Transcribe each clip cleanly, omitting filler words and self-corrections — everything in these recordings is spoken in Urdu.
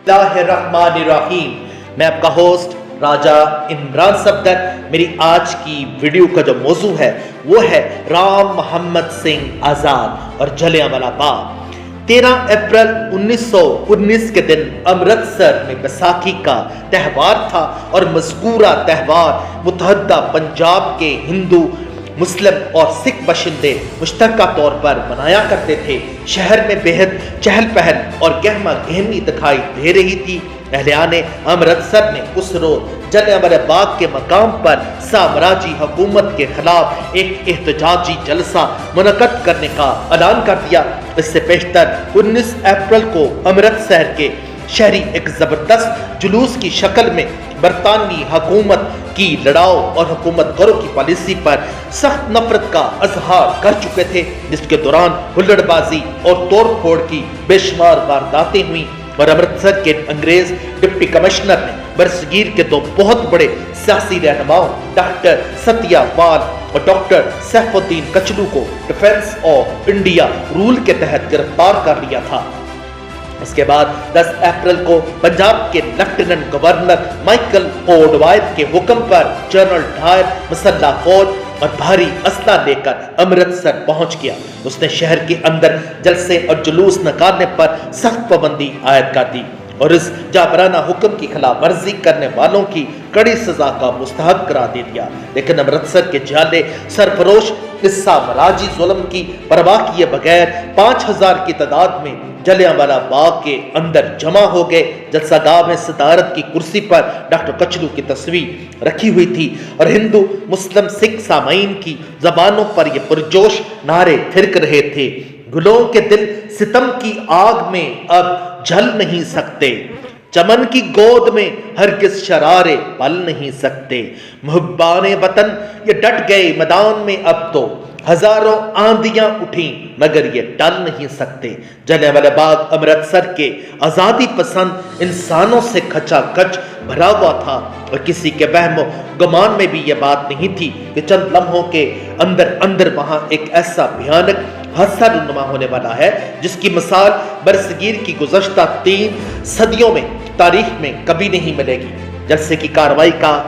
اللہ الرحمن الرحیم۔ میں آپ کا ہوسٹ راجہ عمران صفدر۔ میری آج کی ویڈیو کا جو موضوع ہے وہ ہے رام محمد سنگھ آزاد اور جلیانوالہ باغ۔ 13 اپریل 1919 کے دن امرتسر میں بیساکھی کا تہوار تھا اور مذکورہ تہوار متحدہ پنجاب کے ہندو، مسلم اور سکھ باشندے مشترکہ طور پر منایا کرتے تھے۔ شہر میں بےحد چہل پہل اور گہما گہمی دکھائی دے رہی تھی۔ اہلِ امرتسر نے اس روز جلیانوالہ باغ کے مقام پر سامراجی حکومت کے خلاف ایک احتجاجی جلسہ منعقد کرنے کا اعلان کر دیا۔ اس سے پیشتر 19 اپریل کو امرتسر کے شہری ایک زبردست جلوس کی شکل میں برطانوی حکومت کی لڑاؤ اور حکومت گروں کی پالیسی پر سخت نفرت کا اظہار کر چکے تھے، جس کے دوران ہلڑ بازی اور توڑ پھوڑ کی بے شمار وارداتیں ہوئیں اور امرتسر کے انگریز ڈپٹی کمشنر نے برصغیر کے دو بہت بڑے سیاسی رہنماؤں ڈاکٹر ستیہ پال اور ڈاکٹر سیف الدین کچلو کو ڈیفنس آف انڈیا رول کے تحت گرفتار کر لیا تھا۔ اس کے بعد 10 اپریل کو پنجاب کے لیفٹیننٹ گورنر مائیکل اوڈوائر کے حکم پر جنرل ڈائر مسلح فوج اور بھاری اسلحہ لے کر امرتسر پہنچ گیا۔ اس نے شہر کے اندر جلسے اور جلوس نکالنے پر سخت پابندی عائد کر دی اور اس جابرانہ حکم کی خلاف ورزی کرنے والوں کی کڑی سزا کا مستحق قرار دے دیا۔ لیکن امرتسر کے جالے سرفروش اس سامراجی ظلم کی پرواہ کیے بغیر 5000 کی تعداد میں جلیانوالہ باغ کے اندر جمع ہو گئے۔ جلسہ گاہ میں صدارت کی کرسی پر ڈاکٹر کچلو کی تصویر رکھی ہوئی تھی اور ہندو، مسلم، سکھ سامعین کی زبانوں پر یہ پرجوش نعرے پھرک رہے تھے: گلوں کے دل ستم کی آگ میں اب جل نہیں سکتے، چمن کی گود میں ہرگز شرارے پل نہیں سکتے، محبان وطن یہ ڈٹ گئے میدان میں، اب تو ہزاروں آندیاں اٹھیں مگر یہ ٹل نہیں سکتے۔ جلیانوالہ باغ امرتسر کے آزادی پسند انسانوں سے کھچا کھچ بھرا ہوا تھا اور کسی کے وہم و گمان میں بھی یہ بات نہیں تھی کہ چند لمحوں کے اندر اندر وہاں ایک ایسا بھیانک حادثہ رونما ہونے والا ہے جس کی مثال برصغیر کی گزشتہ 3 صدیوں میں تاریخ میں کبھی نہیں ملے گی۔ جلسے کی کارروائی کا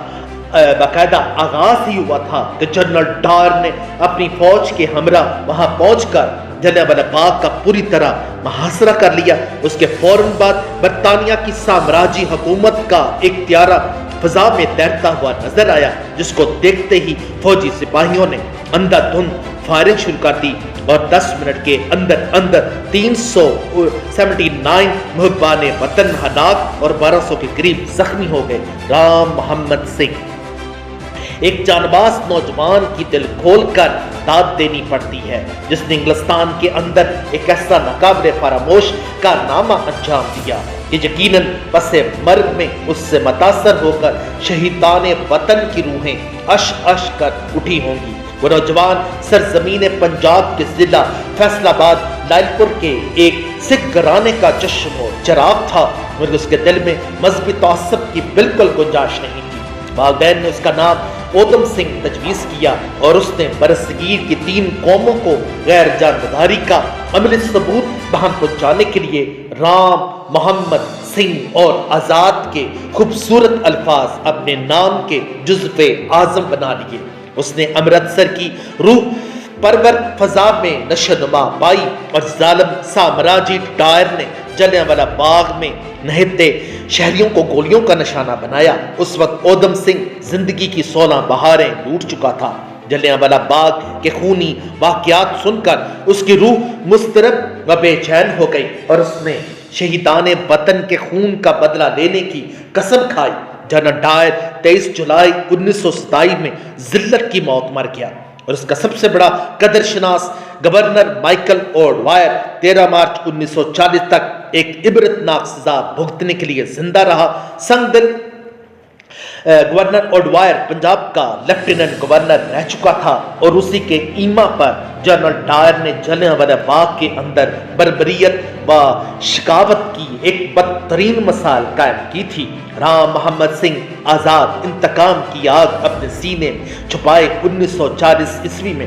باقاعدہ آغاز ہی ہوا تھا کہ جنرل ڈائر نے اپنی فوج کے ہمراہ وہاں پہنچ کر جلیانوالہ باغ کا پوری طرح محاصرہ کر لیا۔ اس کے فوراً بعد برطانیہ کی سامراجی حکومت کا ایک طیارہ فضا میں تیرتا ہوا نظر آیا، جس کو دیکھتے ہی فوجی سپاہیوں نے اندھا دھند فائرنگ شروع کر دی اور 10 منٹ کے اندر اندر 379 محبان وطن ہلاک اور 1200 کے قریب زخمی ہو گئے۔ رام محمد سنگھ ایک جانباز نوجوان کی دل کھول کر داد دینی پڑتی ہے، جس نے انگلستان کے اندر ایک ایسا ناقابل فراموش کارنامہ انجام دیا کہ یقیناً پس مرگ میں اس سے متاثر ہو کر شہیدان وطن کی روحیں اش اش کر اٹھی ہوں گی۔ وہ نوجوان سرزمین پنجاب کے ضلع فیصل آباد لائل پور کے ایک سکھ گھرانے کا چشم و چراغ تھا، مگر اس کے دل میں مذہبی تعصب کی بالکل گنجائش نہیں تھی۔ والدین نے اس کا نام اودم سنگھ تجویز کیا اور اس نے برصغیر کی 3 قوموں کو غیر جانبداری کا عملی ثبوت بہم پہنچانے کے لیے رام محمد سنگھ اور آزاد کے خوبصورت الفاظ اپنے نام کے جزو اعظم بنا لیے۔ اس نے امرتسر کی روح پرور فضا میں نشوونما پائی اور ظالم سامراجی ڈائر نے جلیانوالہ باغ میں نہتے شہریوں کو گولیوں کا نشانہ بنایا۔ اس وقت اودم سنگھ زندگی کی 16 بہاریں لوٹ چکا تھا۔ جلیانوالہ باغ کے خونی واقعات سن کر اس کی روح مضطرب و بے چین ہو گئی اور اس نے شہیدان وطن کے خون کا بدلہ لینے کی قسم کھائی۔ جنرل ڈائر 23 جولائی 1927 میں ذلت کی موت مر گیا اور اس کا سب سے بڑا قدر شناس گورنر مائیکل اوڈوائر 13 مارچ 1940 تک ایک عبرتناک سزا بھگتنے کے لیے زندہ رہا۔ سنگ دل گورنر اوڈوائر پنجاب کا لیفٹیننٹ گورنر رہ چکا تھا اور اسی کے ایما پر جنرل ڈائر نے جلیانوالہ باغ کے اندر بربریت و شقاوت کی ایک بدترین مثال قائم کی تھی۔ رام محمد سنگھ آزاد انتقام کی آگ اپنے سینے میں چھپائے 1940 عیسوی میں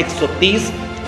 130